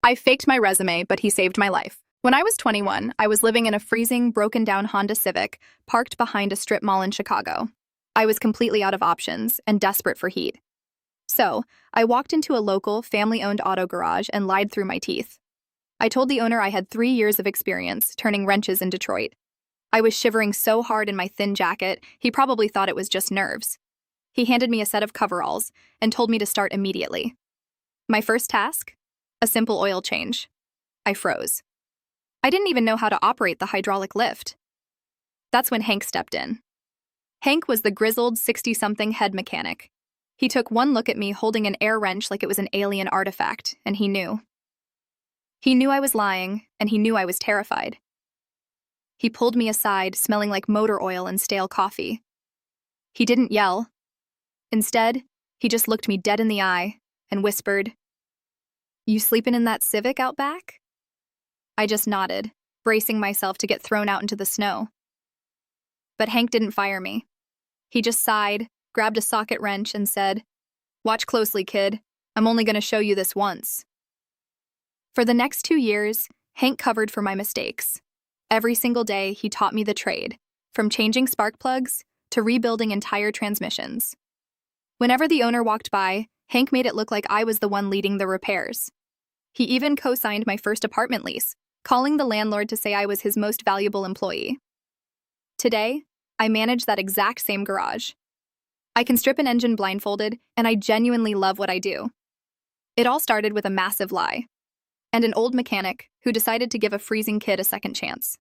I faked my resume, but he saved my life. When I was 21, I was living in a freezing, broken down Honda Civic parked behind a strip mall in Chicago. I was completely out of options and desperate for heat. So, I walked into a local, family owned auto garage and lied through my teeth. I told the owner I had 3 years of experience turning wrenches in Detroit. I was shivering so hard in my thin jacket, he probably thought it was just nerves. He handed me a set of coveralls and told me to start immediately. My first task? A simple oil change. I froze. I didn't even know how to operate the hydraulic lift. That's when Hank stepped in. Hank was the grizzled 60-something head mechanic. He took one look at me holding an air wrench like it was an alien artifact, and he knew. He knew I was lying, and he knew I was terrified. He pulled me aside, smelling like motor oil and stale coffee. He didn't yell. Instead, he just looked me dead in the eye and whispered, "You sleeping in that Civic out back?" I just nodded, bracing myself to get thrown out into the snow. But Hank didn't fire me. He just sighed, grabbed a socket wrench, and said, "Watch closely, kid. I'm only going to show you this once." For the next 2 years, Hank covered for my mistakes. Every single day, he taught me the trade, from changing spark plugs to rebuilding entire transmissions. Whenever the owner walked by, Hank made it look like I was the one leading the repairs. He even co-signed my first apartment lease, calling the landlord to say I was his most valuable employee. Today, I manage that exact same garage. I can strip an engine blindfolded, and I genuinely love what I do. It all started with a massive lie and an old mechanic who decided to give a freezing kid a second chance.